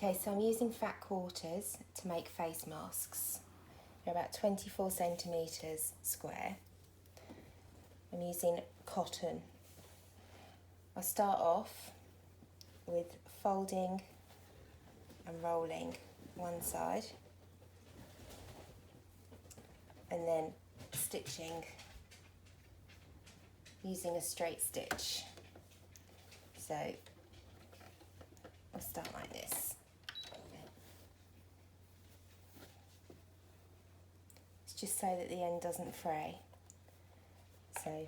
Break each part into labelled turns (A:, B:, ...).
A: Okay, so I'm using fat quarters to make face masks. They're about 24 centimetres square. I'm using cotton. I'll start off with folding and rolling one side and then stitching using a straight stitch. So I'll start like this. It's just so that the end doesn't fray. So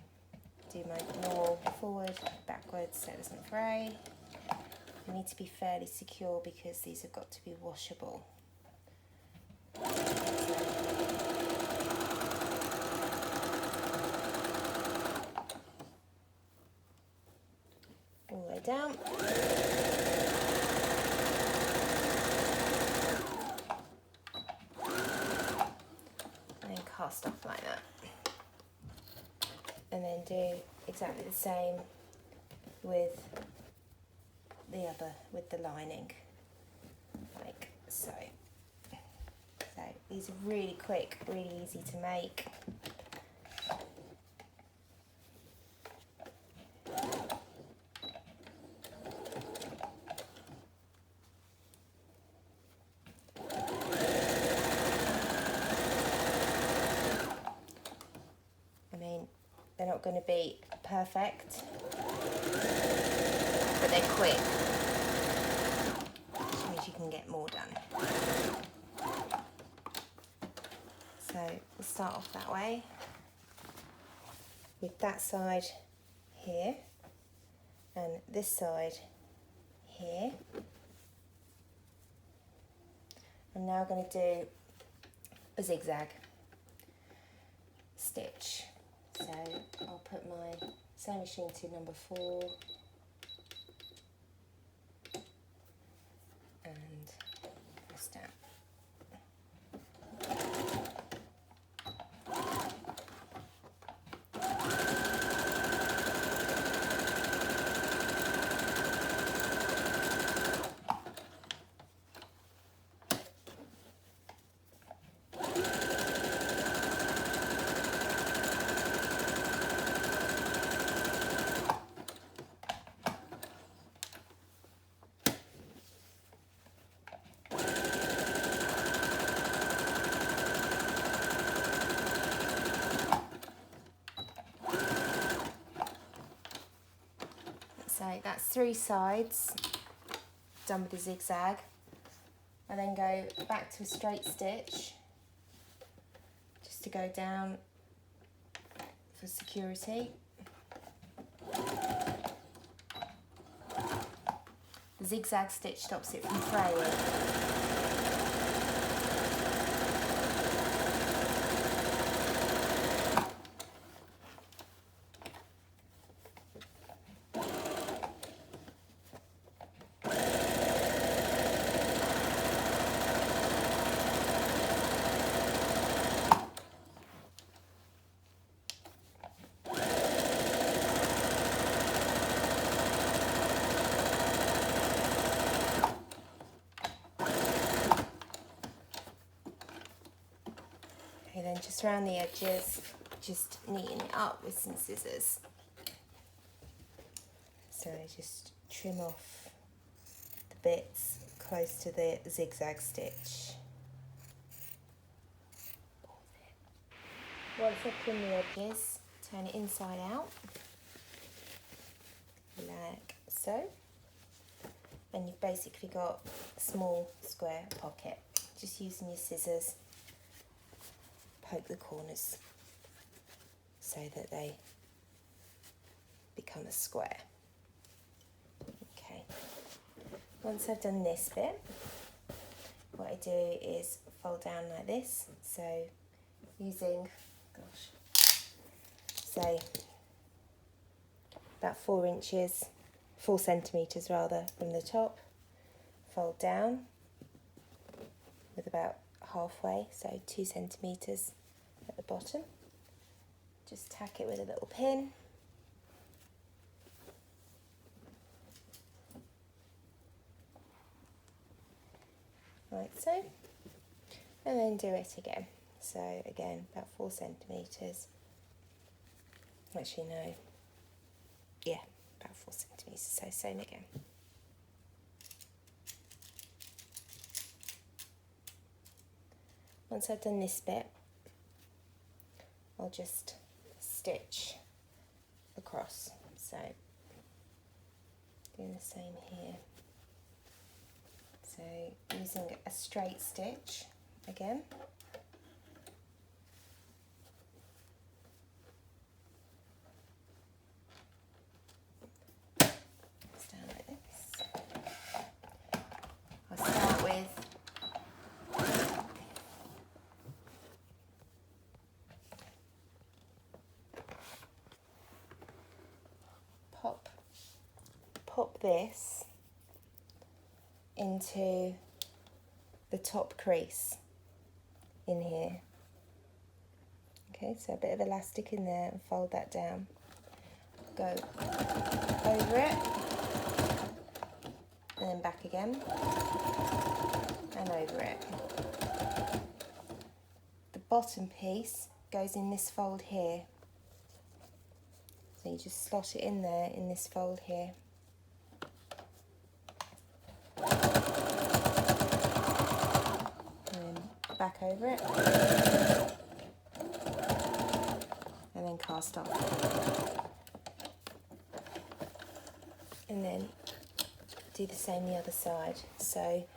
A: do my normal forward, backwards so it doesn't fray. They need to be fairly secure because these have got to be washable. All the way down. And cast off like that. And then do exactly the same with the other, with the lining, like so. So these are really quick, really easy to make. I mean, they're not going to be perfect, but they're quick, which means you can get more done. So we'll start off that way, with that side here, and this side here. I'm now going to do a zigzag stitch. So I'll put my sewing machine to number 4 and press down. So that's 3 sides done with the zigzag. I then go back to a straight stitch just to go down for security. The zigzag stitch stops it from fraying. Okay, then just around the edges, just neaten it up with some scissors. So just trim off the bits close to the zigzag stitch. Once I've trimmed the edges, turn it inside out, like so. And you've basically got a small square pocket. Just using your scissors, poke the corners so that they become a square. Okay, once I've done this bit, what I do is fold down like this. So using, say about 4 centimetres rather from the top, fold down with about halfway, so 2 centimetres at the bottom. Just tack it with a little pin. like so, and then do it again. So again, about 4 centimetres. Actually no, yeah, about 4 centimetres, so same again. Once I've done this bit, I'll just stitch across. So doing the same here. So using a straight stitch again. It's down like this. I'll start with pop this into the top crease in here. Okay, so a bit of elastic in there and fold that down. Go over it and then back again and over it. The bottom piece goes in this fold here. So you just slot it in there in this fold here. And then back over it. And then cast off. And then do the same the other side. So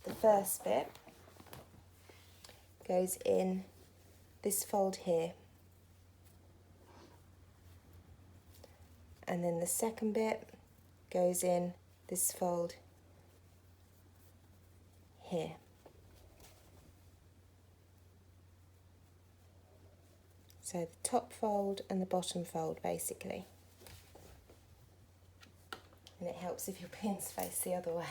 A: the first bit goes in this fold here. And then the second bit goes in this fold here. So the top fold and the bottom fold basically. And it helps if your pins face the other way.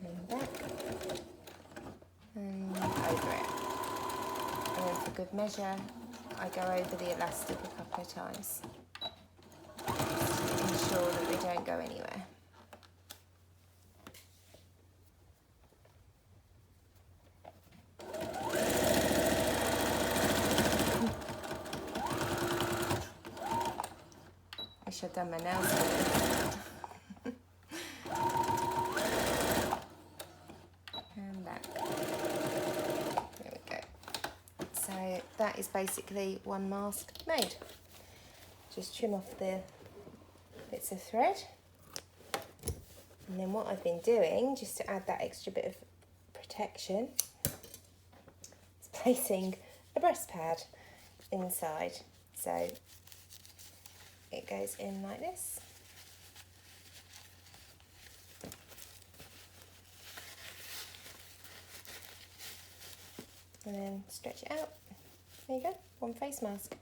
A: And back and over it. And then for good measure, I go over the elastic a couple of times to ensure that they don't go anywhere. Wish I'd done my nails with and back. There we go. So that is basically one mask made. Just trim off the bits of thread. And then what I've been doing, just to add that extra bit of protection, is placing a breast pad inside. So it goes in like this. And then stretch it out. There you go, one face mask.